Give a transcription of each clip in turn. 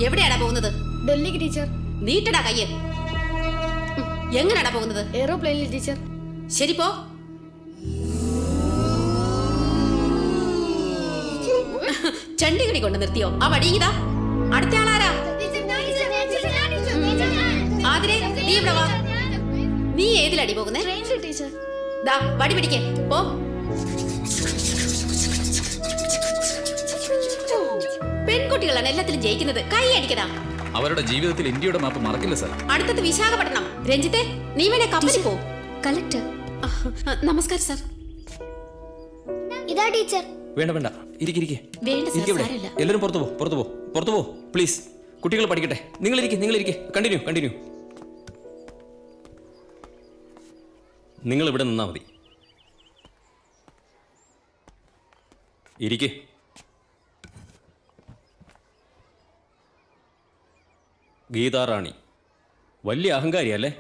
എവിടെയാടാ പോകുന്നത്? ഡൽഹിക്ക് ടീച്ചർ. നീട്ടടാ കയ്യ്. എങ്ങനെയാടാ പോകുന്നത്? എയ്റോപ്ലെയിനിൽ ടീച്ചർ. ശരി പോ. ചണ്ഡിഗഡി കൊണ്ട് നിർത്തിയോ? ആ വടിയിതാ. അടുത്ത ആളാരാ? ആതിരെ, നീ ഇവിടെ വാ. നീ ഏതിലടി പോകുന്നേ? ട്രെയിനിൽ ടീച്ചർ. ദാ വടി പിടിക്കേ. പോ. പെൺകുട്ടികളാണ് എല്ലാത്തിലും ജയിക്കുന്നത്. കൈ അടിക്കടാ. അവരുടെ ജീവിതത്തിൽ ഇന്ത്യയുടെ മാപ്പ് മറക്കില്ല സാർ. അടുത്തത് വിശാഖപട്ടണം. രഞ്ജിത്തെ, നീ വേണേ കപ്പലിൽ പോ. കളക്ടർ. നമസ്കാരം സാർ. ഇതാ ടീച്ചർ. വേണ്ട വേണ്ട, ഇരിക്കെ. വേണ്ട സാർ, സാരമില്ല. എല്ലാവരും പുറത്തു പോ പ്ലീസ്. കുട്ടികൾ പഠിക്കട്ടെ. നിങ്ങളിരിക്കെ. കണ്ടിന്യൂ. നിങ്ങൾ ഇവിടെ നിന്നാ മതി. ഇരിക്കെ. ഗീതാറാണി വലിയ അഹങ്കാരിയല്ലേ?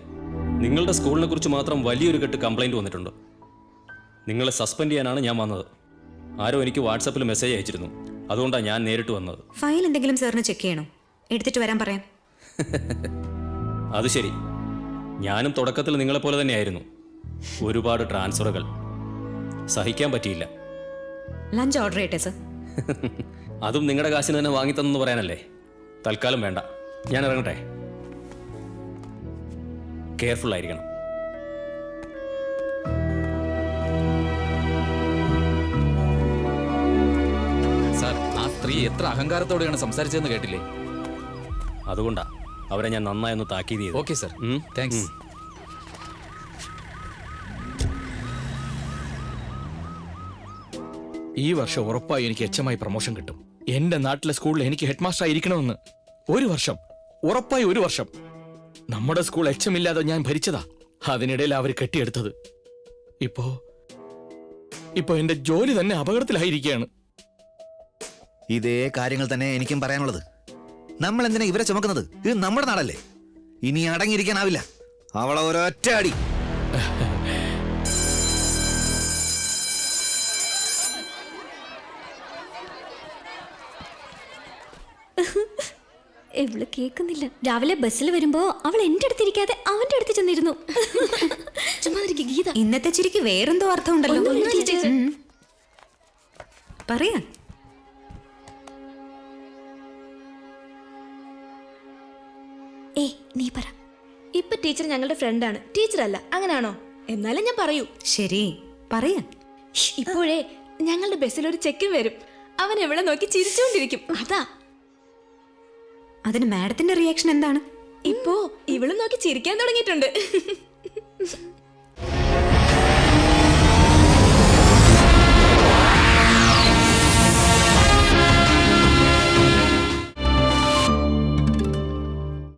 നിങ്ങളുടെ സ്കൂളിനെ കുറിച്ച് മാത്രം വലിയൊരു കെട്ട് കംപ്ലൈൻറ്റ് വന്നിട്ടുണ്ട്. നിങ്ങളെ സസ്പെൻഡ് ചെയ്യാനാണ് ഞാൻ വന്നത്. ആരോ എനിക്ക് വാട്സാപ്പിൽ മെസ്സേജ് അയച്ചിരുന്നു. അതുകൊണ്ടാണ് ഞാൻ നേരിട്ട് വന്നത്. ഫയൽ എന്തെങ്കിലും സാറിന് ചെക്ക് ചെയ്യണോ? എടുത്തിട്ട് വരാൻ പറയാം. അത് ശരി. ഞാനും തുടക്കത്തിൽ നിങ്ങളെപ്പോലെ തന്നെയായിരുന്നു. ഒരുപാട് ട്രാൻസ്ഫറുകൾ സഹിക്കാൻ പറ്റിയില്ല. ലഞ്ച് ഓർഡർ ചെയ്യട്ടെ സർ? അതും നിങ്ങളുടെ കാശിന് തന്നെ വാങ്ങിത്തന്നെന്ന് പറയാനല്ലേ? തൽക്കാലം വേണ്ട, ഞാൻ ഇറങ്ങട്ടെ. കെയർഫുൾ ആയിരിക്കണം. സാർ, ആ സ്ത്രീ എത്ര അഹങ്കാരത്തോടെയാണ് സംസാരിച്ചതെന്ന് കേട്ടില്ലേ? അതുകൊണ്ടാ അവരെ ഞാൻ നന്നായി ഒന്ന് താക്കീത് ചെയ്തു. Okay sir, thanks. ഈ വർഷം ഉറപ്പായി എനിക്ക് HM പ്രൊമോഷൻ കിട്ടും. എന്റെ നാട്ടിലെ സ്കൂളിൽ എനിക്ക് ഹെഡ് മാസ്റ്റർ ആയിരിക്കണമെന്ന്. ഒരു വർഷം, ഉറപ്പായി ഒരു വർഷം. നമ്മുടെ സ്കൂൾ HM ഇല്ലാതെ ഞാൻ ഭരിച്ചതാ. അതിനിടയിൽ അവർ കെട്ടിയെടുത്തത്. ഇപ്പോ എന്റെ ജോലി തന്നെ അപകടത്തിലായിരിക്കുകയാണ്. ഇതേ കാര്യങ്ങൾ തന്നെ എനിക്കും പറയാനുള്ളത്. നമ്മൾ എന്തിനാ ഇവരെ ചുമക്കുന്നത്? ഇത് നമ്മുടെ നാടല്ലേ. ഇനി അടങ്ങിയിരിക്കാനാവില്ല. അവളെ ഒരൊറ്റ അടി. എവള് കേൾക്കുന്നില്ല. രാവിലെ ബസ്സിൽ വരുമ്പോ അവൾ എന്റെ അടുത്തിരിക്കാതെ അവന്റെ അടുത്ത് ചെന്നിരുന്നു. ഗീത, ഇന്നത്തെ ചിരിക്ക് വേറെന്തോ അർത്ഥം ഉണ്ടല്ലോ. പറയാ. നീ പറ. ഇപ്പൊ ടീച്ചർ ഞങ്ങളുടെ ഫ്രണ്ടാണ്, ടീച്ചർ അല്ല. അങ്ങനാണോ? എന്നാലും ഞാൻ പറയൂ. ശരി, പറയാ. ഇപ്പോഴേ ഞങ്ങളുടെ ബസ്സിൽ ഒരു ചെക്കൻ വരും. അവൻ എവിടെ നോക്കി ചിരിച്ചുകൊണ്ടിരിക്കും. അതാ. അതിന് മാഡത്തിന്റെ റിയാക്ഷൻ എന്താണ്? ഇപ്പോ ഇവളും നോക്കി ചിരിക്കാൻ തുടങ്ങിയിട്ടുണ്ട്.